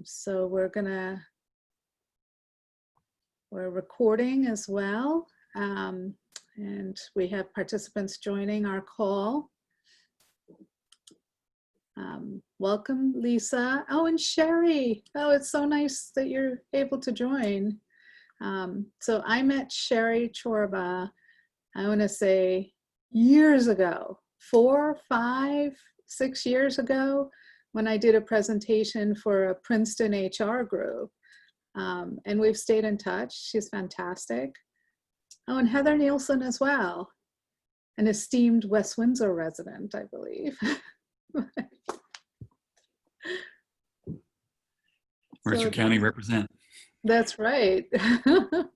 So we're recording as well. And we have participants joining our call. Welcome, Lisa. Oh, and Sherry. Oh, it's so nice that you're able to join. So I met Sherry Chorba, I want to say years ago, 4, 5, 6 years ago, when I did a presentation for a Princeton HR group. And we've stayed in touch. She's fantastic. Oh, and Heather Nielsen as well, an esteemed West Windsor resident, I believe. Mercer County represent. That's right. Hi,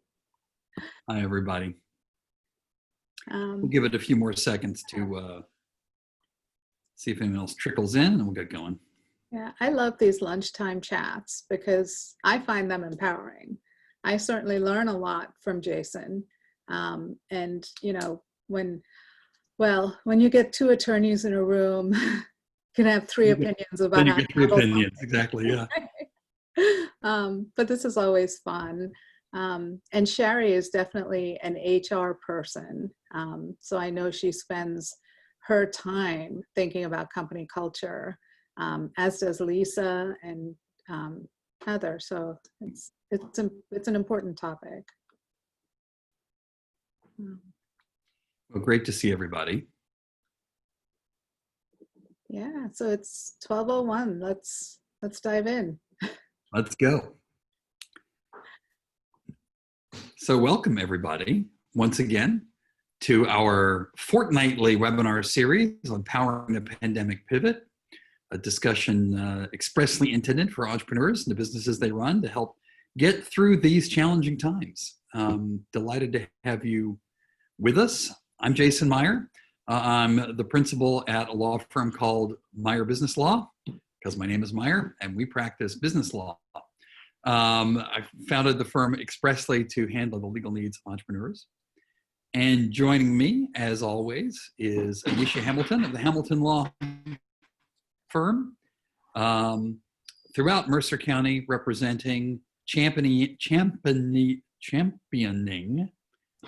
everybody. We'll give it a few more seconds to see if anyone else trickles in, and we'll get going. Yeah, I love these lunchtime chats because I find them empowering. I certainly learn a lot from Jason. And, you know, when you get 2 attorneys in a room, you can have 3 opinions about then you get 3 opinions, exactly, yeah. But this is always fun. And Sherry is definitely an HR person. So I know she spends her time thinking about company culture, as does Lisa and Heather. So it's an important topic. Well, great to see everybody. Yeah, so it's 12:01. Let's dive in. Let's go. So welcome everybody once again to our fortnightly webinar series on Powering the Pandemic Pivot, a discussion expressly intended for entrepreneurs and the businesses they run to help get through these challenging times. Delighted to have you with us. I'm Jason Meyer. I'm the principal at a law firm called Meyer Business Law, because my name is Meyer and we practice business law. I founded the firm expressly to handle the legal needs of entrepreneurs. And joining me, as always, is Anisha Hamilton of the Hamilton Law Firm, throughout Mercer County, representing, championing,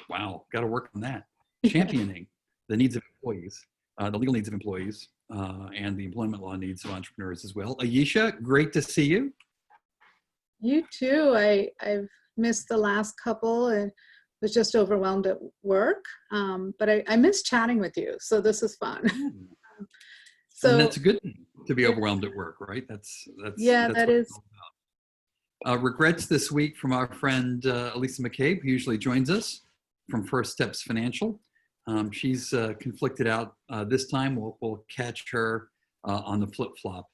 wow, got to work on that, championing the needs of employees, the legal needs of employees, and the employment law needs of entrepreneurs as well. Aisha, great to see you. You too. I've missed the last couple and was just overwhelmed at work, but I miss chatting with you, so this is fun. So and that's a good thing, to be overwhelmed at work, right? That's that is. Regrets this week from our friend Elisa McCabe, who usually joins us from First Steps Financial. She's conflicted out this time. We'll catch her on the flip-flop,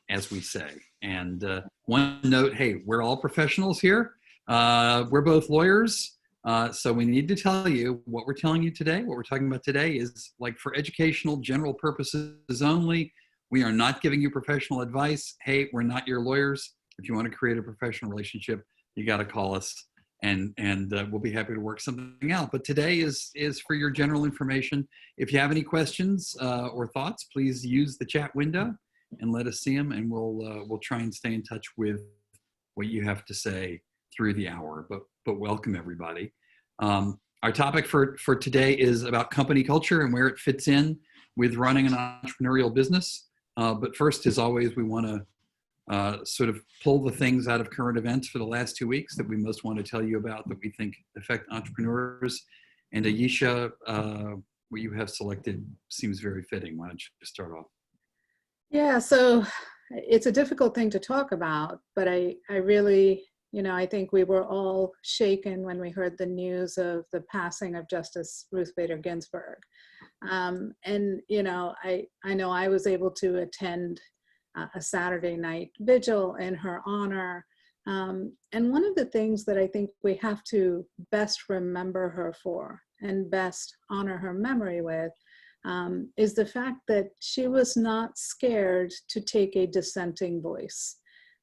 as we say. And one note, hey, we're all professionals here. We're both lawyers. So we need to tell you what we're telling you today. What we're talking about today is like for educational general purposes only. We are not giving you professional advice. Hey, we're not your lawyers. If you want to create a professional relationship, you got to call us and we'll be happy to work something out. But today is for your general information. If you have any questions or thoughts, please use the chat window and let us see them, and we'll try and stay in touch with what you have to say through the hour. But welcome everybody. Our topic for today is about company culture and where it fits in with running an entrepreneurial business. But first, as always, we want to sort of pull the things out of current events for the last 2 weeks that we most want to tell you about that we think affect entrepreneurs. And Aisha, what you have selected seems very fitting. Why don't you just start off? Yeah, so it's a difficult thing to talk about, but I really, I think we were all shaken when we heard the news of the passing of Justice Ruth Bader Ginsburg. And, I know I was able to attend a Saturday night vigil in her honor. And one of the things that I think we have to best remember her for and best honor her memory with is the fact that she was not scared to take a dissenting voice.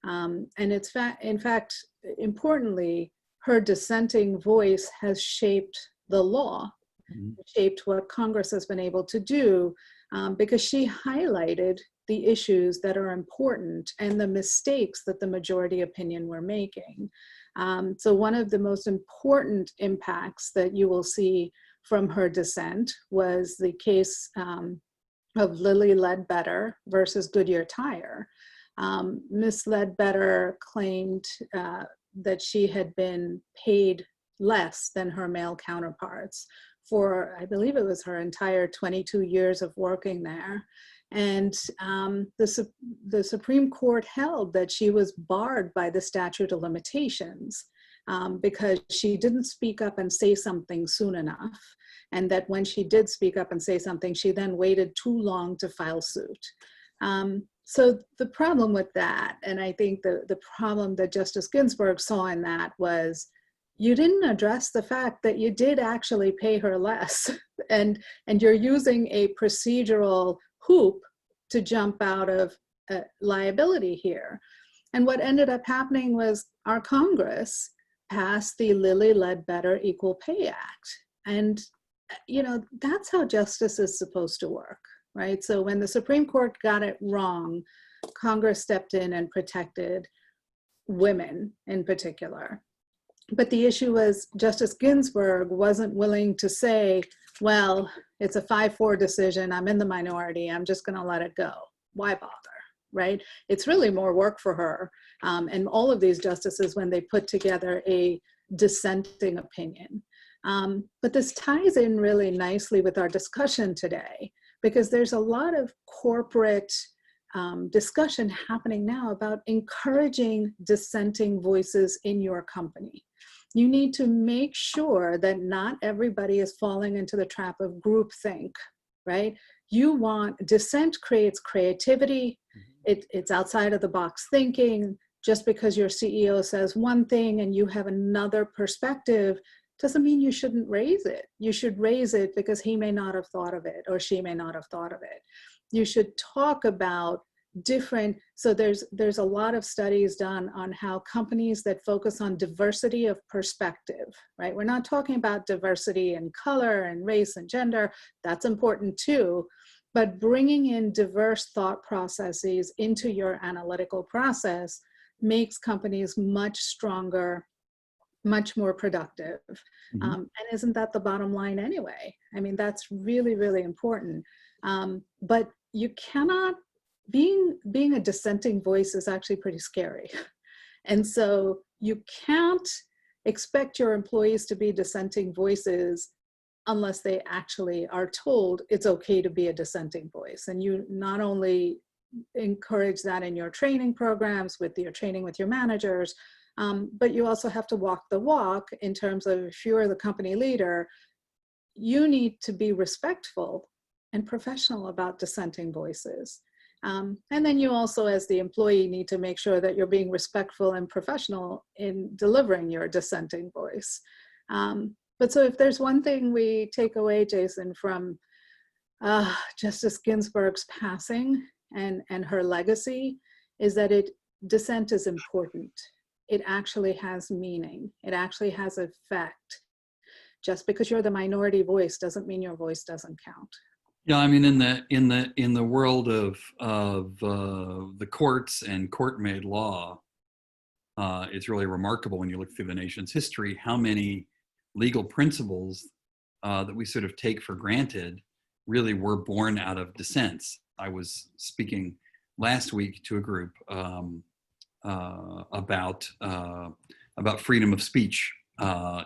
And in fact, importantly, her dissenting voice has shaped the law, shaped what Congress has been able to do, because she highlighted the issues that are important and the mistakes that the majority opinion were making. So one of the most important impacts that you will see from her dissent was the case of Lilly Ledbetter versus Goodyear Tire. Ms. Ledbetter claimed that she had been paid less than her male counterparts for, I believe it was her entire 22 years of working there. And the Supreme Court held that she was barred by the statute of limitations because she didn't speak up and say something soon enough. And that when she did speak up and say something, she then waited too long to file suit. So the problem with that, and I think the problem that Justice Ginsburg saw in that was, you didn't address the fact that you did actually pay her less, and you're using a procedural hoop to jump out of liability here. And what ended up happening was our Congress passed the Lilly Ledbetter Equal Pay Act. And that's how justice is supposed to work, right? So when the Supreme Court got it wrong, Congress stepped in and protected women in particular. But the issue was Justice Ginsburg wasn't willing to say, well, it's a 5-4 decision, I'm in the minority, I'm just gonna let it go. Why bother, right? It's really more work for her. And all of these justices, when they put together a dissenting opinion. But this ties in really nicely with our discussion today, because there's a lot of corporate discussion happening now about encouraging dissenting voices in your company. You need to make sure that not everybody is falling into the trap of groupthink, right? Dissent creates creativity. It's outside of the box thinking. Just because your CEO says one thing and you have another perspective doesn't mean you shouldn't raise it. You should raise it because he may not have thought of it or she may not have thought of it. You should talk about so there's a lot of studies done on how companies that focus on diversity of perspective, right? We're not talking about diversity in color and race and gender. That's important too. But bringing in diverse thought processes into your analytical process makes companies much stronger, much more productive. And isn't that the bottom line anyway? I mean, that's really, really important. But you cannot, being a dissenting voice is actually pretty scary. And so you can't expect your employees to be dissenting voices unless they actually are told it's okay to be a dissenting voice. And you not only encourage that in your training programs, with your training with your managers, but you also have to walk the walk in terms of, if you're the company leader, you need to be respectful and professional about dissenting voices. And then you also, as the employee, need to make sure that you're being respectful and professional in delivering your dissenting voice. But so if there's one thing we take away, Jason, from Justice Ginsburg's passing and her legacy, is that dissent is important. It actually has meaning. It actually has effect. Just because you're the minority voice doesn't mean your voice doesn't count. Yeah, I mean, in the world of the courts and court-made law, it's really remarkable when you look through the nation's history how many legal principles that we sort of take for granted really were born out of dissents. I was speaking last week to a group about freedom of speech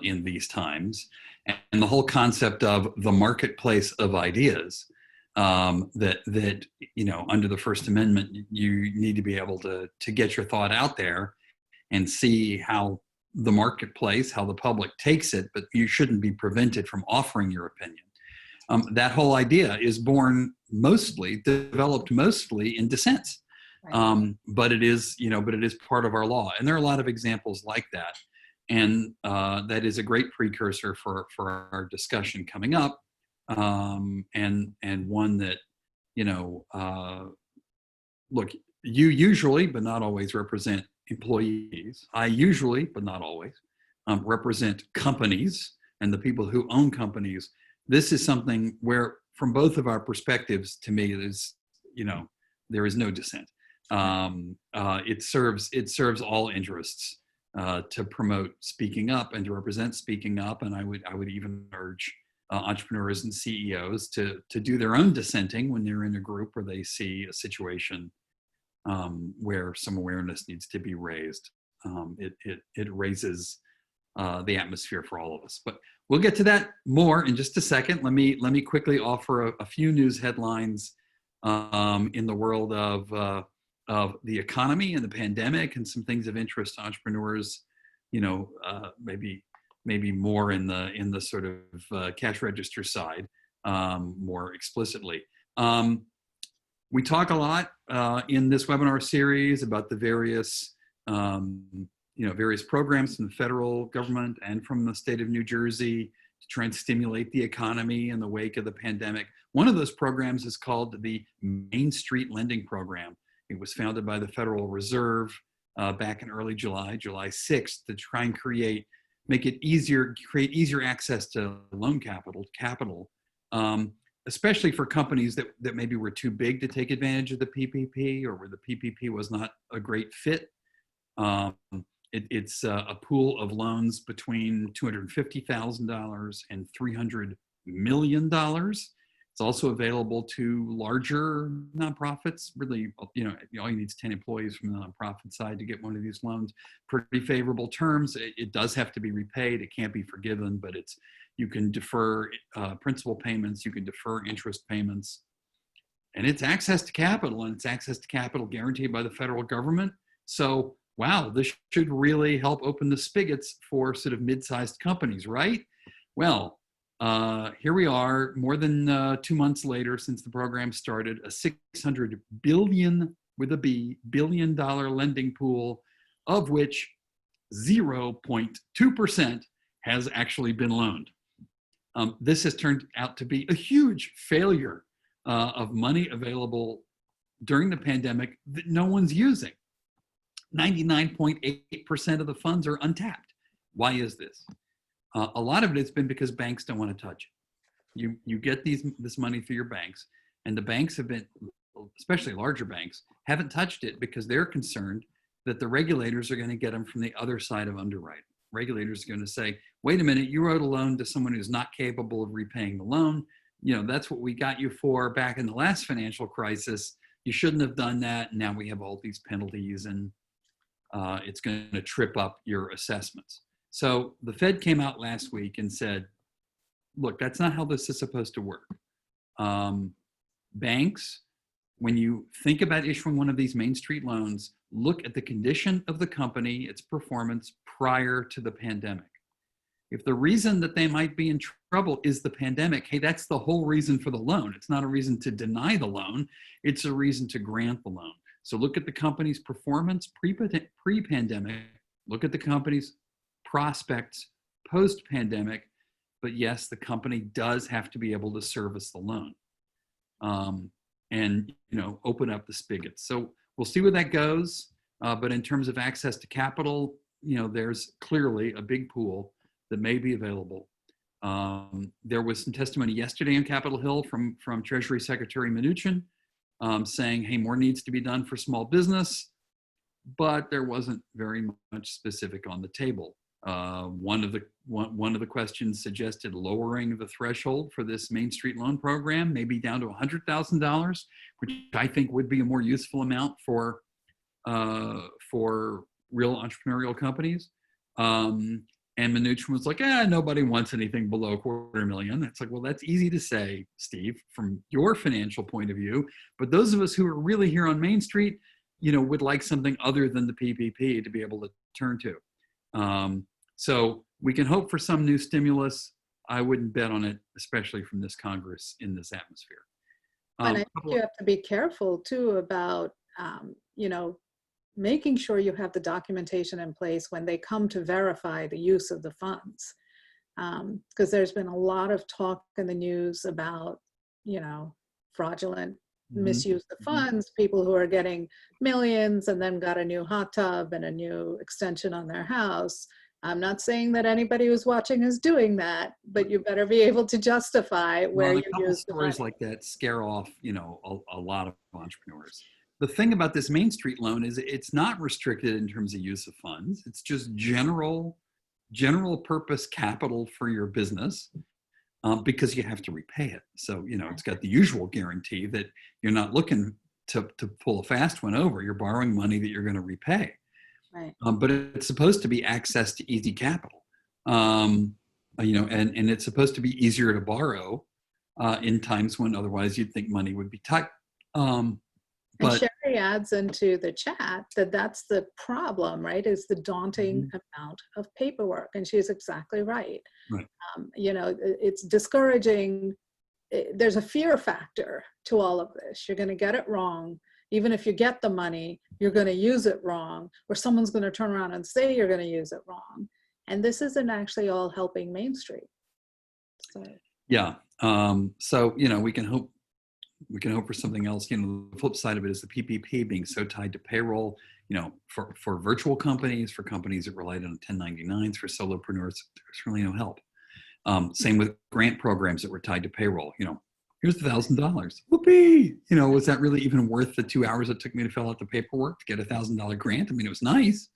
in these times, and the whole concept of the marketplace of ideas, that under the First Amendment you need to be able to get your thought out there and see how the marketplace, how the public takes it, but you shouldn't be prevented from offering your opinion. That whole idea is developed mostly in dissents. Right. But it is part of our law. And there are a lot of examples like that. And that is a great precursor for our discussion coming up. And one that, look, you usually, but not always, represent employees. I usually, but not always, represent companies and the people who own companies. This is something where, from both of our perspectives, to me, there is no dissent. It serves all interests to promote speaking up and to represent speaking up. And I would even urge entrepreneurs and CEOs to do their own dissenting when they're in a group where they see a situation where some awareness needs to be raised. It raises the atmosphere for all of us. But we'll get to that more in just a second. Let me quickly offer a few news headlines in the world of the economy and the pandemic, and some things of interest to entrepreneurs. Maybe more in the sort of cash register side, more explicitly. We talk a lot in this webinar series about the various various programs from the federal government and from the state of New Jersey to try and stimulate the economy in the wake of the pandemic. One of those programs is called the Main Street Lending Program. It was founded by the Federal Reserve back in early July 6th, to try and create easier access to loan capital, especially for companies that maybe were too big to take advantage of the PPP, or where the PPP was not a great fit. It's a pool of loans between $250,000 and $300 million. It's also available to larger nonprofits. Really, all you need is 10 employees from the nonprofit side to get one of these loans. Pretty favorable terms. It does have to be repaid. It can't be forgiven, but you can defer principal payments. You can defer interest payments. And it's access to capital, and it's access to capital guaranteed by the federal government. So, wow, this should really help open the spigots for sort of mid-sized companies, right? Well, here we are, more than 2 months later since the program started, a $600 billion, with a B, $billion lending pool, of which 0.2% has actually been loaned. This has turned out to be a huge failure of money available during the pandemic that no one's using. 99.8% of the funds are untapped. Why is this? A lot of it has been because banks don't want to touch it. You get this money through your banks, and the banks have been, especially larger banks, haven't touched it because they're concerned that the regulators are going to get them from the other side of underwriting. Regulators are going to say, wait a minute, you wrote a loan to someone who's not capable of repaying the loan. That's what we got you for back in the last financial crisis. You shouldn't have done that. And now we have all these penalties, and it's going to trip up your assessments. So the Fed came out last week and said, look, that's not how this is supposed to work. Banks, when you think about issuing one of these Main Street loans, look at the condition of the company, its performance prior to the pandemic. If the reason that they might be in trouble is the pandemic, hey, that's the whole reason for the loan. It's not a reason to deny the loan. It's a reason to grant the loan. So look at the company's performance pre-pandemic. Look at the company's prospects post-pandemic. But yes, the company does have to be able to service the loan and open up the spigots. So we'll see where that goes. But in terms of access to capital, there's clearly a big pool that may be available. There was some testimony yesterday on Capitol Hill from Treasury Secretary Mnuchin saying, hey, more needs to be done for small business, but there wasn't very much specific on the table. One of the questions suggested lowering the threshold for this Main Street loan program, maybe down to $100,000, which I think would be a more useful amount for real entrepreneurial companies. And Mnuchin was like, nobody wants anything below $250,000. It's like, well, that's easy to say, Steve, from your financial point of view. But those of us who are really here on Main Street, would like something other than the PPP to be able to turn to. So we can hope for some new stimulus. I wouldn't bet on it, especially from this Congress in this atmosphere. And I think you have to be careful too about, making sure you have the documentation in place when they come to verify the use of the funds. Because there's been a lot of talk in the news about, fraudulent misuse of funds, people who are getting millions and then got a new hot tub and a new extension on their house. I'm not saying that anybody who's watching is doing that, but you better be able to justify where you use the money. Stories like that scare off, a lot of entrepreneurs. the thing about this Main Street loan is it's not restricted in terms of use of funds. It's just general purpose capital for your business, because you have to repay it. So, it's got the usual guarantee that you're not looking to pull a fast one over. You're borrowing money that you're going to repay. Right. But it's supposed to be access to easy capital. And it's supposed to be easier to borrow in times when otherwise you'd think money would be tight. And Sherry adds into the chat that that's the problem, right? Is the daunting amount of paperwork. And she's exactly right. Right. It's discouraging. There's a fear factor to all of this. You're going to get it wrong. Even if you get the money, you're going to use it wrong, or someone's going to turn around and say you're going to use it wrong. And this isn't actually all helping Main Street. So. Yeah. We can hope for something else. The flip side of it is the PPP being so tied to payroll, for virtual companies, for companies that relied on 1099s, for solopreneurs, there's really no help. Same with grant programs that were tied to payroll. Here's $1,000. Whoopee! Was that really even worth the 2 hours it took me to fill out the paperwork to get $1,000 grant? I mean, it was nice.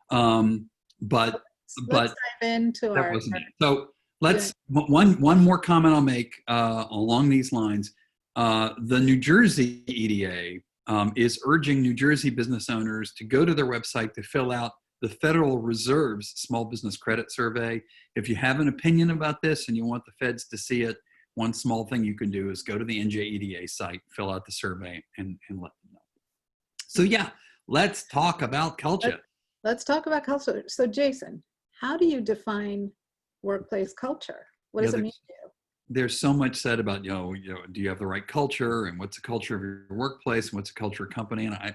But let's dive into that wasn't it. So let's, one more comment I'll make along these lines. The New Jersey EDA is urging New Jersey business owners to go to their website to fill out the Federal Reserve's Small Business Credit Survey. If you have an opinion about this and you want the feds to see it, one small thing you can do is go to the NJEDA site, fill out the survey, and let them know. So let's talk about culture. Let's talk about culture. So Jason, how do you define workplace culture? What does it mean to you? There's so much said about, do you have the right culture, and what's the culture of your workplace, and what's the culture of company? And I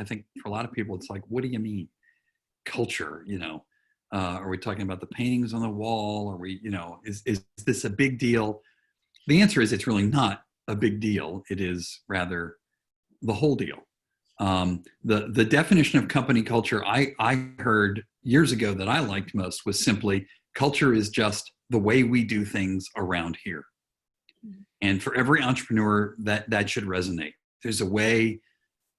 think for a lot of people, it's like, what do you mean culture? Are we talking about the paintings on the wall? Are we, is this a big deal? The answer is it's really not a big deal. It is rather the whole deal. The definition of company culture I heard years ago that I liked most was simply, culture is just the way we do things around here. And for every entrepreneur, that should resonate. There's a way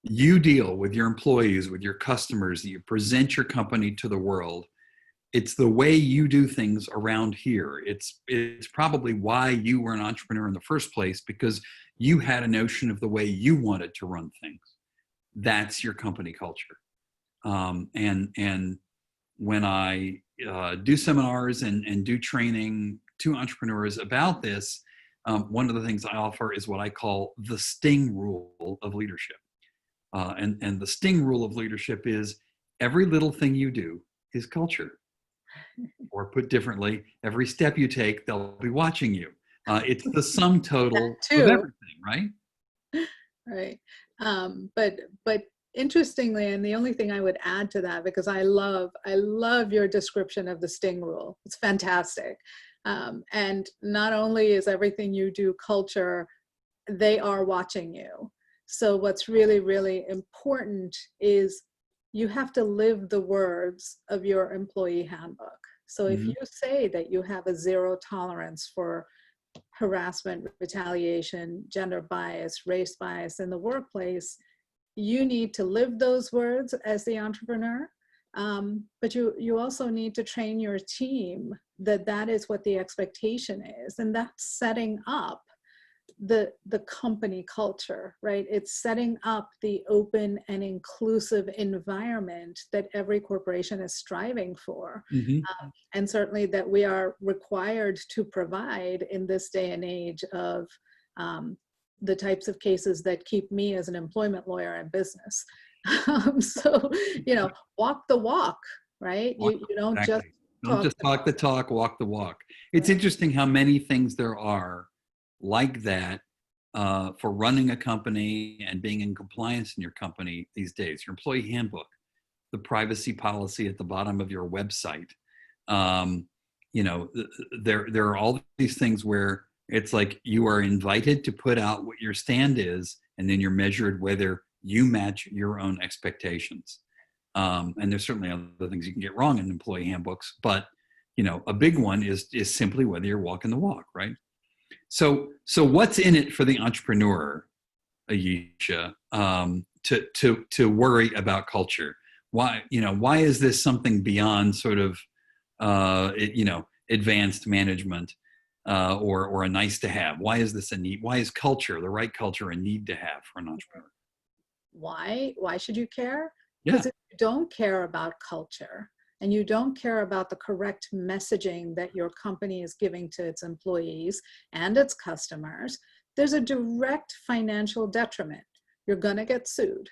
you deal with your employees, with your customers, that you present your company to the world. It's the way you do things around here. It's probably why you were an entrepreneur in the first place, because you had a notion of the way you wanted to run things. That's your company culture. And when I do seminars and do training to entrepreneurs about this, one of the things I offer is what I call the STING rule of leadership. And the STING rule of leadership is every little thing you do is culture. Or put differently, every step you take, they'll be watching you. It's the sum total of everything, right? Right. But interestingly, and the only thing I would add to that, because I love your description of the STING rule. It's fantastic. And not only is everything you do culture, they are watching you. So what's really, really important is you have to live the words of your employee handbook. So if you say that you have a zero tolerance for harassment, retaliation, gender bias, race bias in the workplace, you need to live those words as the entrepreneur. But you also need to train your team that is what the expectation is. And that's setting up the company culture, right? It's setting up the open and inclusive environment that every corporation is striving for. And certainly that we are required to provide in this day and age of the types of cases that keep me as an employment lawyer in business. So, walk the walk, right? You don't just talk the talk, walk the walk. It's interesting how many things there are like that for running a company and being in compliance in your company these days. Your employee handbook, the privacy policy at the bottom of your website. There are all these things where it's like you are invited to put out what your stand is, and then you're measured whether you match your own expectations. And there's certainly other things you can get wrong in employee handbooks, but a big one is simply whether you're walking the walk, right? So what's in it for the entrepreneur? Ayesha, to worry about culture? Why, why is this something beyond sort of, advanced management, or a nice to have? Why is this a need? Why is culture, the right culture, a need to have for an entrepreneur? Why should you care? Yeah. Because if you don't care about culture and you don't care about the correct messaging that your company is giving to its employees and its customers, there's a direct financial detriment. You're going to get sued.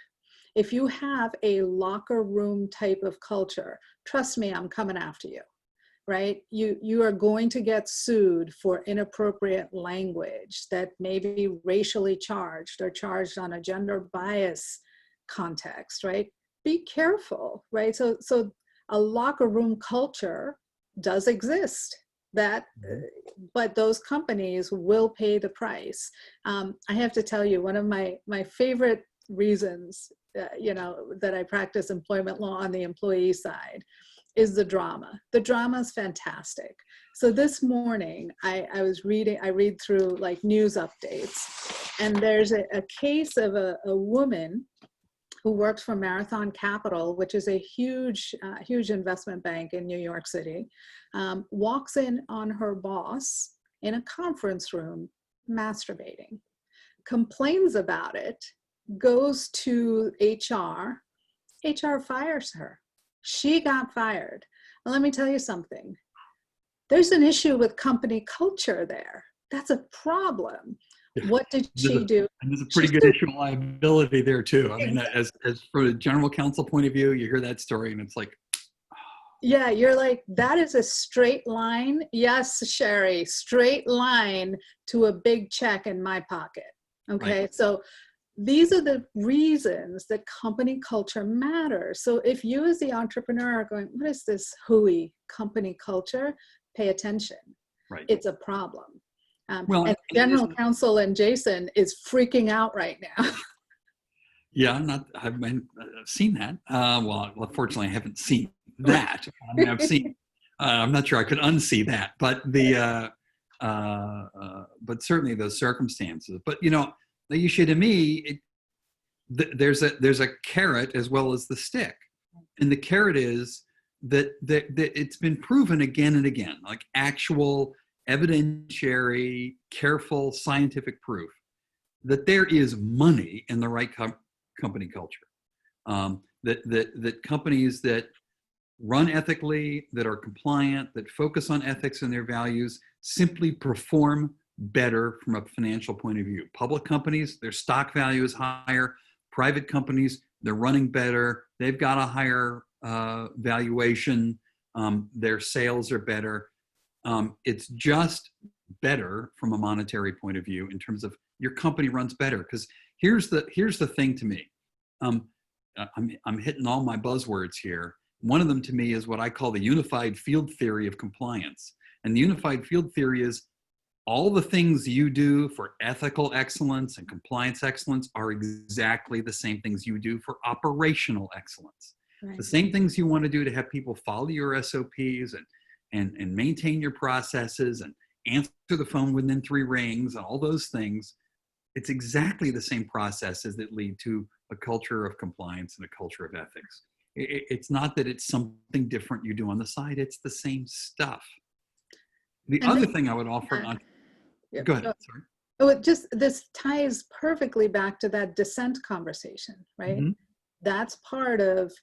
If you have a locker room type of culture, trust me, I'm coming after you, right? You are going to get sued for inappropriate language that may be racially charged or charged on a gender bias context, right? Be careful, right? So a locker room culture does exist, that but those companies will pay the price. I have to tell you, one of my favorite reasons that I practice employment law on the employee side is the drama. The drama is fantastic. So this morning I read through like news updates, and there's a case of a woman who works for Marathon Capital, which is a huge investment bank in New York City, walks in on her boss in a conference room masturbating, complains about it, goes to HR. HR fires her. She got fired. And let me tell you something. There's an issue with company culture there. That's a problem. What did she do? And there's a pretty good issue of liability there too. I mean, as for the general counsel point of view, you hear that story and it's like, yeah, you're like, that is a straight line. Yes, Sherry, straight line to a big check in my pocket. Okay, right. So these are the reasons that company culture matters. So if you as the entrepreneur are going, what is this hooey company culture? Pay attention. Right. It's a problem. And general counsel and Jason is freaking out right now. Yeah, I've seen that. Well, unfortunately, I haven't seen that. I mean, I've seen, I'm not sure I could unsee that, but but certainly those circumstances. But, the issue to me, there's a carrot as well as the stick. And the carrot is that it's been proven again and again, like actual evidentiary, careful scientific proof that there is money in the right company culture. That companies that run ethically, that are compliant, that focus on ethics and their values, simply perform better from a financial point of view. Public companies, their stock value is higher. Private companies, they're running better. They've got a higher valuation. Their sales are better. It's just better from a monetary point of view in terms of your company runs better. Because here's the thing to me. I'm hitting all my buzzwords here. One of them to me is what I call the unified field theory of compliance. And the unified field theory is all the things you do for ethical excellence and compliance excellence are exactly the same things you do for operational excellence. Right. The same things you want to do to have people follow your SOPs and maintain your processes and answer the phone within 3 rings and all those things. It's exactly the same processes that lead to a culture of compliance and a culture of ethics. It's not that it's something different you do on the side. It's the same stuff. The other thing I would offer, go ahead, sorry. Oh, this ties perfectly back to that dissent conversation, right? Mm-hmm. That's part of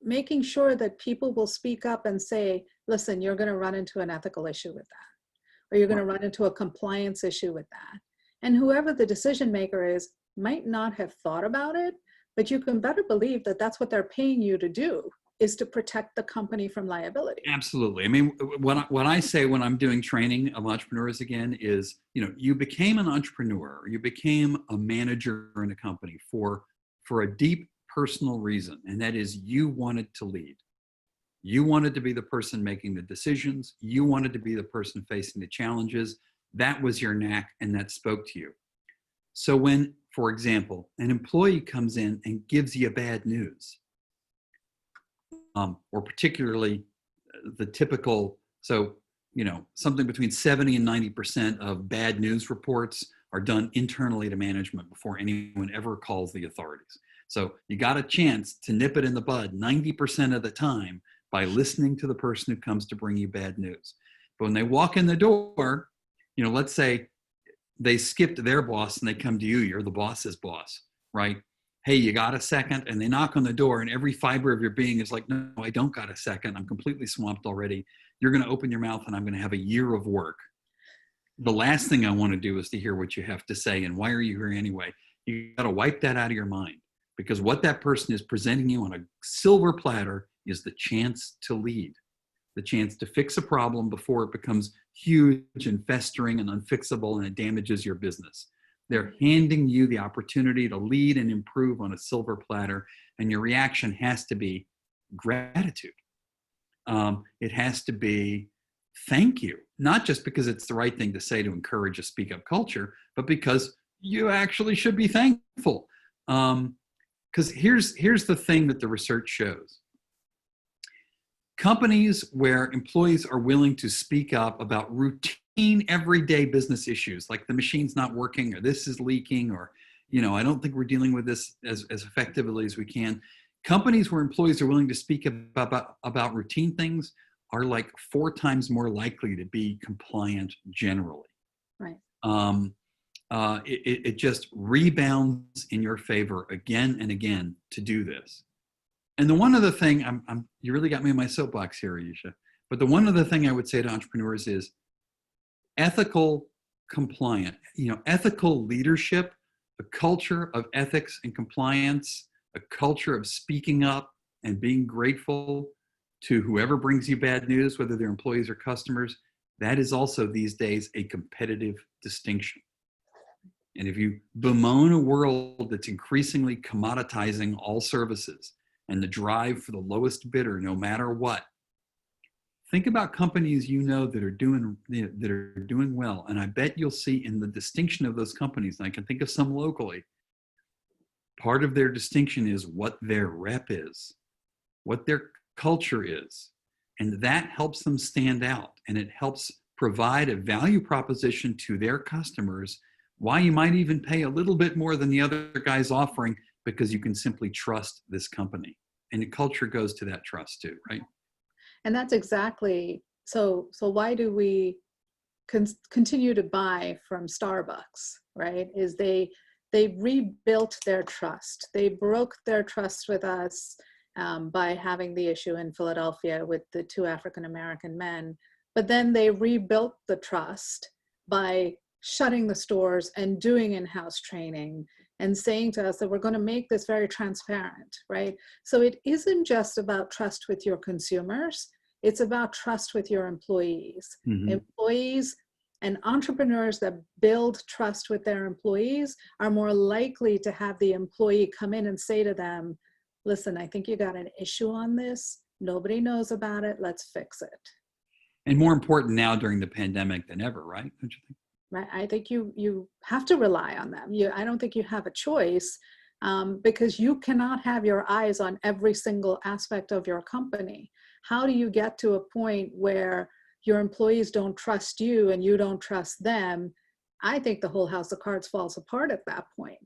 making sure that people will speak up and say, listen, you're going to run into an ethical issue with that, or you're going to run into a compliance issue with that. And whoever the decision maker is might not have thought about it, but you can better believe that that's what they're paying you to do, is to protect the company from liability. Absolutely. I mean, what I say when I'm doing training of entrepreneurs again is, you became an entrepreneur, you became a manager in a company for a deep personal reason, and that is you wanted to lead. You wanted to be the person making the decisions. You wanted to be the person facing the challenges. That was your knack, and that spoke to you. So when, for example, an employee comes in and gives you bad news, or particularly the typical, something between 70 and 90% of bad news reports are done internally to management before anyone ever calls the authorities. So you got a chance to nip it in the bud 90% of the time by listening to the person who comes to bring you bad news. But when they walk in the door, let's say they skipped their boss and they come to you, you're the boss's boss, right? Hey, you got a second? And they knock on the door and every fiber of your being is like, no, I don't got a second. I'm completely swamped already. You're going to open your mouth and I'm going to have a year of work. The last thing I want to do is to hear what you have to say and why are you here anyway? You got to wipe that out of your mind, because what that person is presenting you on a silver platter is the chance to lead, the chance to fix a problem before it becomes huge and festering and unfixable and it damages your business. They're handing you the opportunity to lead and improve on a silver platter, and your reaction has to be gratitude. It has to be thank you, not just because it's the right thing to say to encourage a speak up culture, but because you actually should be thankful. Because here's the thing that the research shows. Companies where employees are willing to speak up about routine everyday business issues, like the machine's not working or this is leaking, or I don't think we're dealing with this as effectively as we can. Companies where employees are willing to speak about routine things are like 4 times more likely to be compliant generally. Right. It just rebounds in your favor again and again to do this. And the one other thing, you really got me in my soapbox here, Ayesha, but the one other thing I would say to entrepreneurs is ethical compliant, ethical leadership, a culture of ethics and compliance, a culture of speaking up and being grateful to whoever brings you bad news, whether they're employees or customers. That is also these days a competitive distinction. And if you bemoan a world that's increasingly commoditizing all services and the drive for the lowest bidder, no matter what, think about companies that are doing well. And I bet you'll see in the distinction of those companies, and I can think of some locally, part of their distinction is what their rep is, what their culture is. And that helps them stand out, and it helps provide a value proposition to their customers, why you might even pay a little bit more than the other guy's offering, because you can simply trust this company. And the culture goes to that trust too, right? And that's exactly, so why do we continue to buy from Starbucks, right? Is they rebuilt their trust. They broke their trust with us by having the issue in Philadelphia with the 2 African-American men. But then they rebuilt the trust by shutting the stores and doing in-house training and saying to us that we're going to make this very transparent, right? So it isn't just about trust with your consumers, it's about trust with your employees. Mm-hmm. Employees and entrepreneurs that build trust with their employees are more likely to have the employee come in and say to them, listen, I think you got an issue on this. Nobody knows about it. Let's fix it. And more important now during the pandemic than ever, right? Don't you think? Right. I think you have to rely on them. I don't think you have a choice because you cannot have your eyes on every single aspect of your company. How do you get to a point where your employees don't trust you and you don't trust them? I think the whole house of cards falls apart at that point.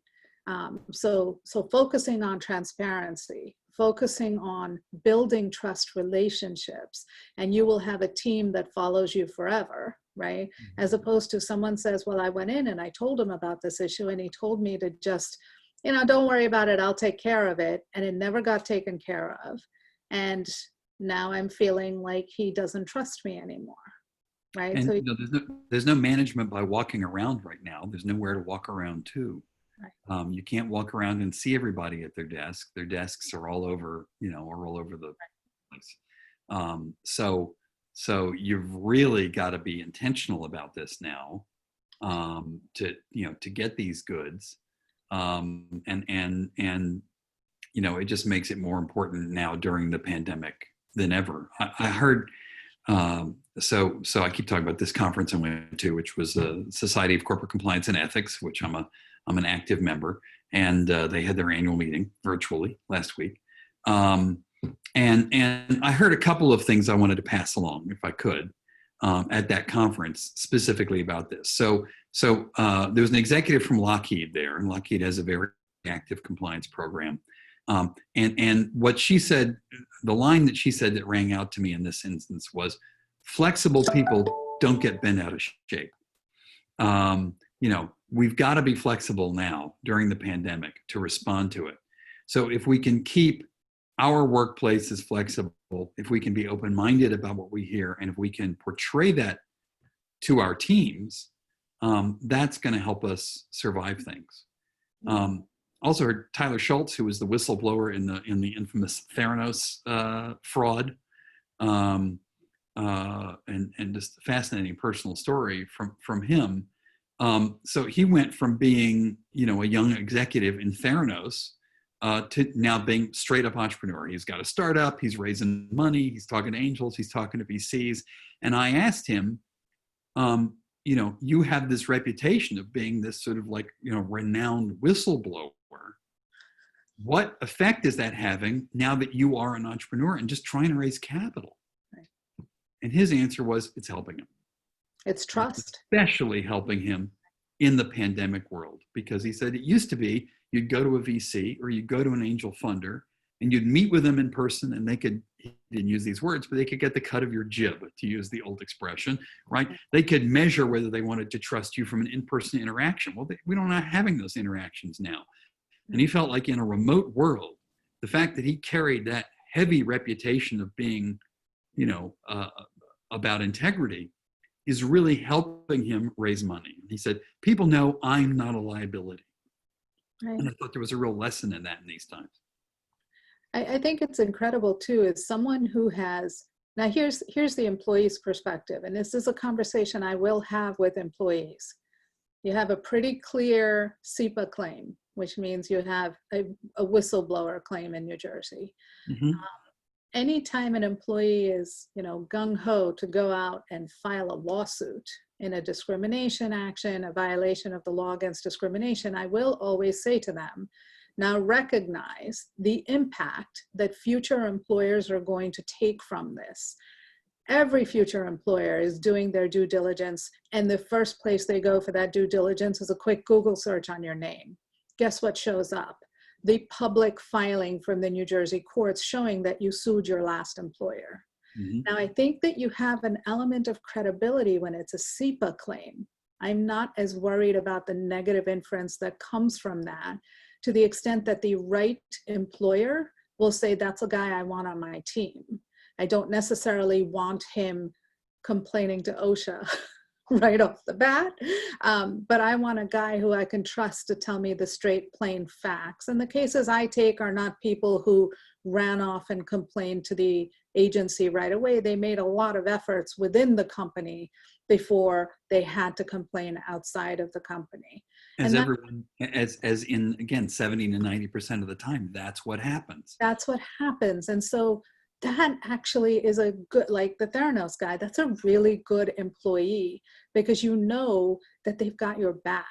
So focusing on transparency, focusing on building trust relationships, and you will have a team that follows you forever, right? Mm-hmm. As opposed to someone says, well, I went in and I told him about this issue and he told me to just, don't worry about it, I'll take care of it. And it never got taken care of. And now I'm feeling like he doesn't trust me anymore, right? And so there's no management by walking around right now. There's nowhere to walk around to. Right. You can't walk around and see everybody at their desk. Their desks are all over, are all over the place. So you've really got to be intentional about this now, to get these goods, and it just makes it more important now during the pandemic than ever. I heard. So I keep talking about this conference I went to, which was the Society of Corporate Compliance and Ethics, which I'm an active member, and they had their annual meeting virtually last week. And I heard a couple of things I wanted to pass along, if I could. at that conference specifically about this. So there was an executive from Lockheed there, and Lockheed has a very active compliance program. And what she said, the line that she said that rang out to me in this instance was, flexible people don't get bent out of shape. We've got to be flexible now during the pandemic to respond to it. So if we can keep our workplaces flexible, if we can be open-minded about what we hear, and if we can portray that to our teams, that's going to help us survive things. Also heard Tyler Schultz, who was the whistleblower in the infamous Theranos fraud, and just a fascinating personal story from him. So he went from being, a young executive in Theranos to now being straight up entrepreneur. He's got a startup, he's raising money, he's talking to angels, he's talking to VCs. And I asked him, you have this reputation of being this sort of renowned whistleblower. What effect is that having now that you are an entrepreneur and just trying to raise capital? Right. And his answer was, it's helping him. It's trust. Especially helping him in the pandemic world, because he said it used to be you'd go to a VC or you'd go to an angel funder and you'd meet with them in person, and he didn't use these words, but they could get the cut of your jib, to use the old expression, right? They could measure whether they wanted to trust you from an in-person interaction. Well, we don't not having those interactions now. And he felt like in a remote world, the fact that he carried that heavy reputation of being, about integrity is really helping him raise money. He said, people know I'm not a liability. Right. And I thought there was a real lesson in that in these times. I think it's incredible too, is someone who has, now here's the employee's perspective, and this is a conversation I will have with employees. You have a pretty clear SEPA claim, which means you have a whistleblower claim in New Jersey. Mm-hmm. Anytime an employee is, gung-ho to go out and file a lawsuit in a discrimination action, a violation of the law against discrimination, I will always say to them, now recognize the impact that future employers are going to take from this. Every future employer is doing their due diligence, and the first place they go for that due diligence is a quick Google search on your name. Guess what shows up? The public filing from the New Jersey courts showing that you sued your last employer. Mm-hmm. Now, I think that you have an element of credibility when it's a SEPA claim. I'm not as worried about the negative inference that comes from that, to the extent that the right employer will say, that's a guy I want on my team. I don't necessarily want him complaining to OSHA right off the bat, but I want a guy who I can trust to tell me the straight, plain facts. And the cases I take are not people who ran off and complained to the agency right away. They made a lot of efforts within the company before they had to complain outside of the company. As in, again, 70 to 90% of the time, that's what happens. That's what happens. And so that actually is a good, like the Theranos guy, that's a really good employee, because you know that they've got your back.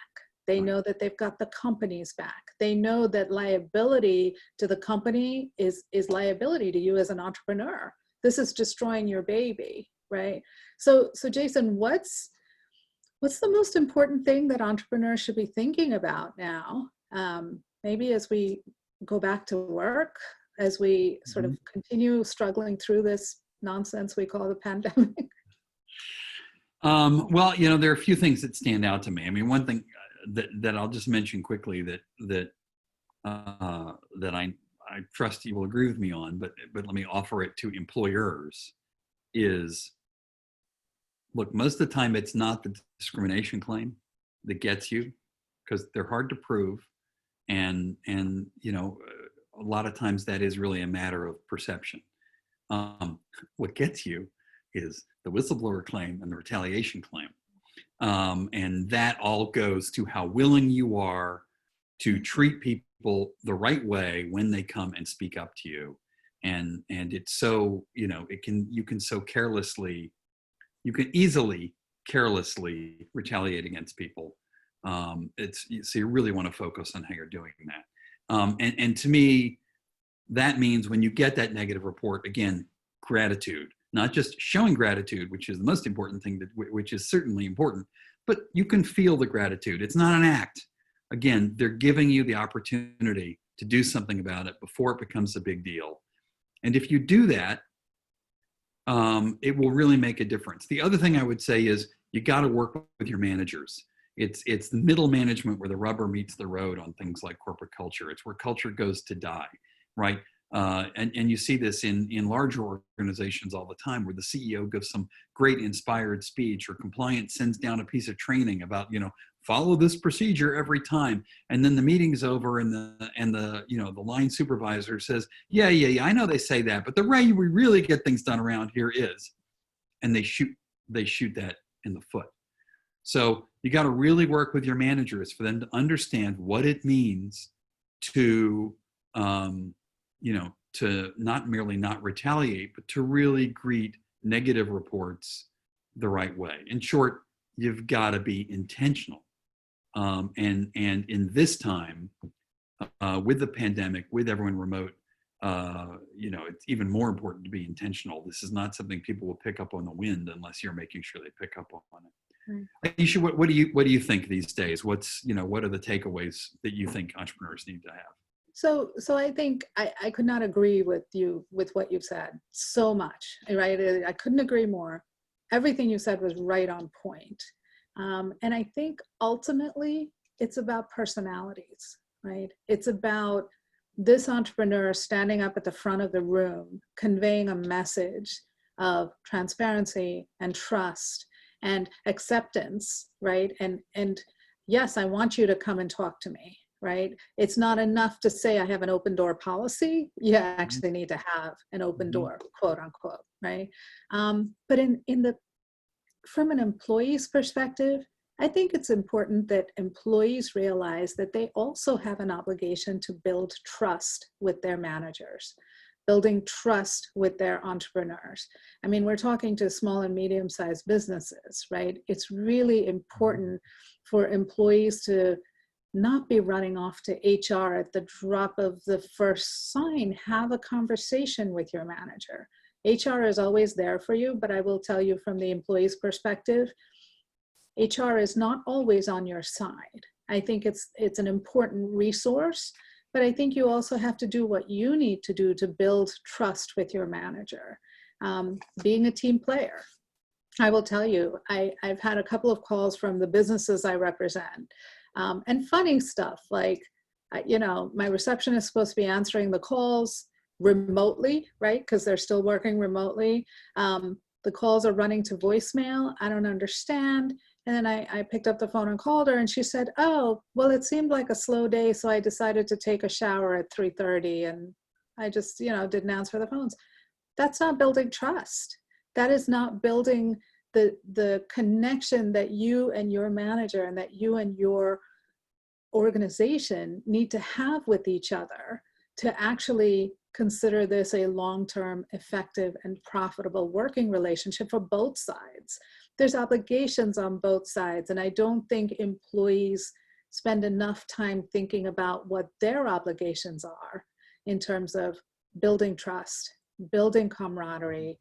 They know that they've got the company's back. They know that liability to the company is liability to you as an entrepreneur. This is destroying your baby, right? So Jason, what's the most important thing that entrepreneurs should be thinking about now? Maybe as we go back to work, as we sort of continue struggling through this nonsense we call the pandemic? Well, there are a few things that stand out to me. I mean, one thing that I'll just mention quickly that I trust you will agree with me on, but let me offer it to employers is, look, most of the time it's not the discrimination claim that gets you, because they're hard to prove, and a lot of times that is really a matter of perception. What gets you is the whistleblower claim and the retaliation claim. And that all goes to how willing you are to treat people the right way when they come and speak up to you. And it's so, you can easily carelessly retaliate against people. So you really want to focus on how you're doing that. And to me, that means when you get that negative report, again, gratitude. not just showing gratitude, which is the most important thing, which is certainly important, but you can feel the gratitude. It's not an act. Again, they're giving you the opportunity to do something about it before it becomes a big deal. And if you do that, it will really make a difference. The other thing I would say is you got to work with your managers. It's the middle management where the rubber meets the road on things like corporate culture. It's where culture goes to die, right? And you see this in larger organizations all the time, where the CEO gives some great inspired speech, or compliance sends down a piece of training about, follow this procedure every time, and then the meeting's over, and the line supervisor says, yeah, I know they say that, but the way we really get things done around here is, and they shoot that in the foot. So you got to really work with your managers for them to understand what it means to to not merely not retaliate, but to really greet negative reports the right way. In short, you've got to be intentional. And in this time, with the pandemic, with everyone remote, it's even more important to be intentional. This is not something people will pick up on the wind unless you're making sure they pick up on it. Right. Aisha, what do you think these days? What are the takeaways that you think entrepreneurs need to have? So I think I could not agree with you with what you've said so much, right? I couldn't agree more. Everything you said was right on point. And I think ultimately it's about personalities, right? It's about this entrepreneur standing up at the front of the room, conveying a message of transparency and trust and acceptance, right? And yes, I want you to come and talk to me. Right? It's not enough to say I have an open door policy. You actually need to have an open door, quote unquote, right? But from an employee's perspective, I think it's important that employees realize that they also have an obligation to build trust with their managers, building trust with their entrepreneurs. I mean, we're talking to small and medium-sized businesses, right? It's really important for employees to not be running off to HR at the drop of the first sign. Have a conversation with your manager. HR is always there for you, but I will tell you from the employee's perspective, HR is not always on your side. I think it's an important resource, but I think you also have to do what you need to do to build trust with your manager. Being a team player. I will tell you, I've had a couple of calls from the businesses I represent. And funny stuff like, my receptionist is supposed to be answering the calls remotely, right? Because they're still working remotely. The calls are running to voicemail. I don't understand. And then I picked up the phone and called her, and she said, oh, well, it seemed like a slow day, so I decided to take a shower at 3:30, and I just, didn't answer the phones. That's not building trust. That is not building the connection that you and your manager and that you and your organization need to have with each other to actually consider this a long-term, effective, and profitable working relationship for both sides. There's obligations on both sides, and I don't think employees spend enough time thinking about what their obligations are in terms of building trust, building camaraderie,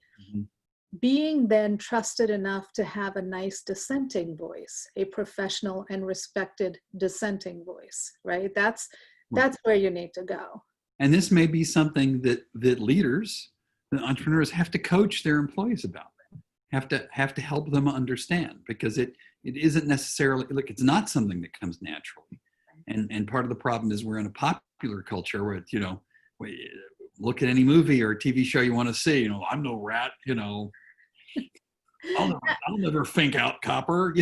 being then trusted enough to have a nice dissenting voice, a professional and respected dissenting voice, right? That's where you need to go. And this may be something that leaders, the entrepreneurs, have to coach their employees about, have to help them understand, because it isn't necessarily, look, it's not something that comes naturally. And part of the problem is we're in a popular culture where, look at any movie or TV show you want to see, I'm no rat, I'll never think out copper,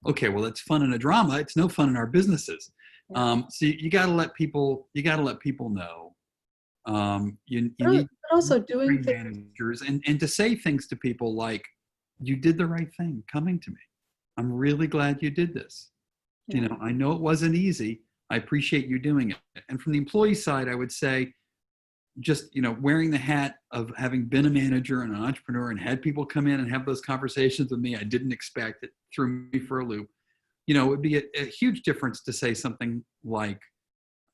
okay, well, it's fun in a drama. It's no fun in our businesses. So you got to let people know. You need also doing managers and to say things to people like, you did the right thing coming to me. I'm really glad you did this. Yeah. I know it wasn't easy. I appreciate you doing it. And from the employee side, I would say, just, wearing the hat of having been a manager and an entrepreneur and had people come in and have those conversations with me I didn't expect, it threw me for a loop. It would be a huge difference to say something like,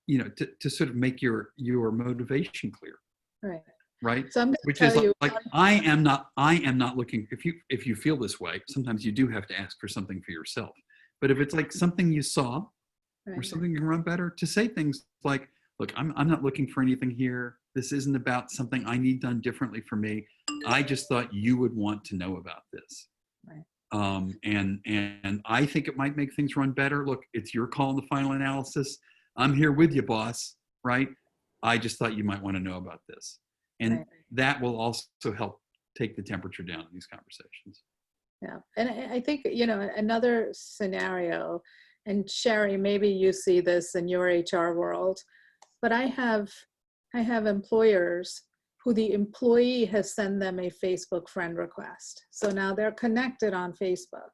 to sort of make your motivation clear. Right. right? So I'm going to Which tell is you, like, I am not looking, if you feel this way, sometimes you do have to ask for something for yourself. But if it's like something you saw or right. something you can run better, to say things like, look, I'm not looking for anything here. This isn't about something I need done differently for me. I just thought you would want to know about this. Right. And I think it might make things run better. Look, it's your call in the final analysis. I'm here with you, boss, right? I just thought you might want to know about this. And Right. that will also help take the temperature down in these conversations. Yeah. And I think, another scenario, and Sherry, maybe you see this in your HR world, but I have employers who the employee has sent them a Facebook friend request. So now they're connected on Facebook.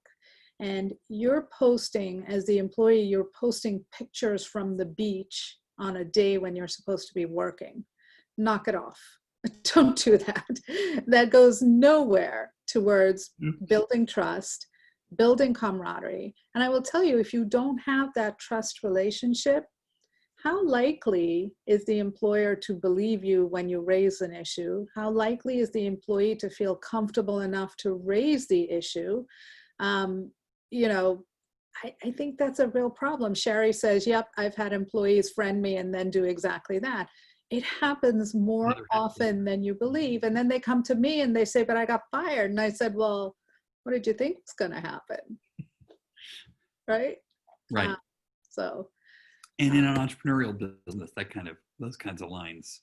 And you're posting, as the employee, you're posting pictures from the beach on a day when you're supposed to be working. Knock it off. Don't do that. That goes nowhere towards building trust, building camaraderie. And I will tell you, if you don't have that trust relationship, how likely is the employer to believe you when you raise an issue? How likely is the employee to feel comfortable enough to raise the issue? I think that's a real problem. Sherry says, yep, I've had employees friend me and then do exactly that. It happens more often than you believe. And then they come to me and they say, but I got fired. And I said, well, what did you think was going to happen? Right? Right. And in an entrepreneurial business, those kinds of lines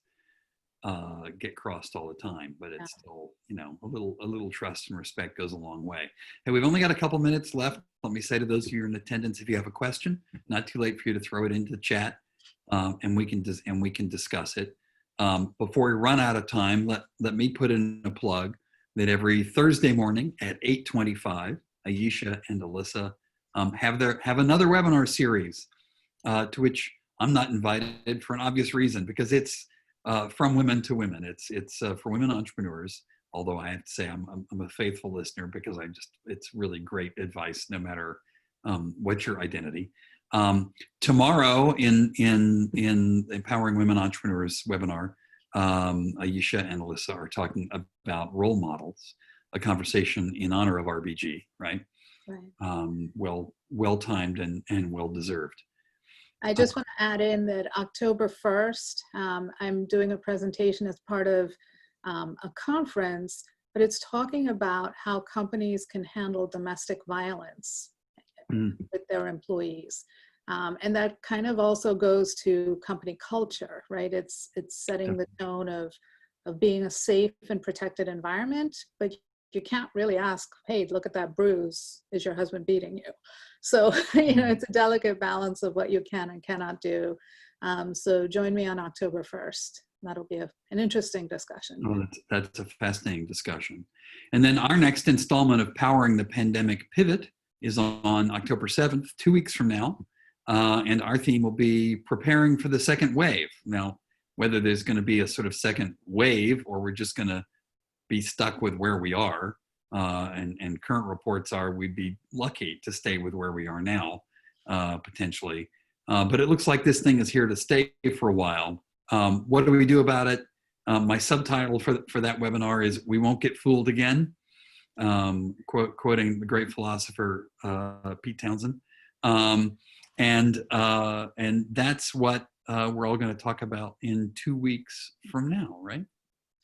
get crossed all the time, but it's still, a little trust and respect goes a long way. Hey, we've only got a couple minutes left. Let me say to those of you in attendance, if you have a question, not too late for you to throw it into the chat, and we can discuss it. Before we run out of time, let me put in a plug that every Thursday morning at 8:25, Ayesha and Alyssa have another webinar series, to which I'm not invited for an obvious reason, because it's from women to women. It's for women entrepreneurs. Although I have to say I'm a faithful listener, because it's really great advice no matter what's your identity. Tomorrow in Empowering Women Entrepreneurs webinar, Ayesha and Alyssa are talking about role models, a conversation in honor of RBG, right? Right. Well timed and well deserved. I just want to add in that October 1st, I'm doing a presentation as part of a conference, but it's talking about how companies can handle domestic violence with their employees. And that kind of also goes to company culture, right? It's setting the tone of being a safe and protected environment, but you can't really ask, hey, look at that bruise. Is your husband beating you? So, it's a delicate balance of what you can and cannot do. So join me on October 1st. That'll be an interesting discussion. Oh, that's a fascinating discussion. And then our next installment of Powering the Pandemic Pivot is on October 7th, 2 weeks from now. And our theme will be preparing for the second wave. Now, whether there's going to be a sort of second wave or we're just going to be stuck with where we are, and current reports are we'd be lucky to stay with where we are now, potentially. But it looks like this thing is here to stay for a while. What do we do about it? My subtitle for that webinar is "We Won't Get Fooled Again," quoting the great philosopher Pete Townsend. And that's what we're all going to talk about in 2 weeks from now, right?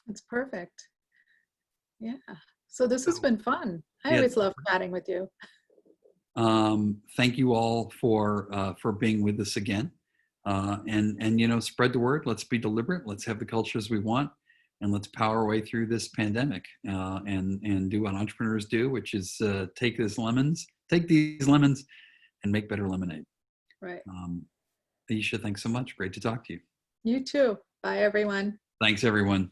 That's perfect. Yeah. So this has been fun. I always love chatting with you. Thank you all for being with us again. And spread the word. Let's be deliberate. Let's have the cultures we want, and let's power our way through this pandemic, and do what entrepreneurs do, which is take these lemons and make better lemonade. Right. Ayesha, thanks so much. Great to talk to you. You too. Bye, everyone. Thanks, everyone.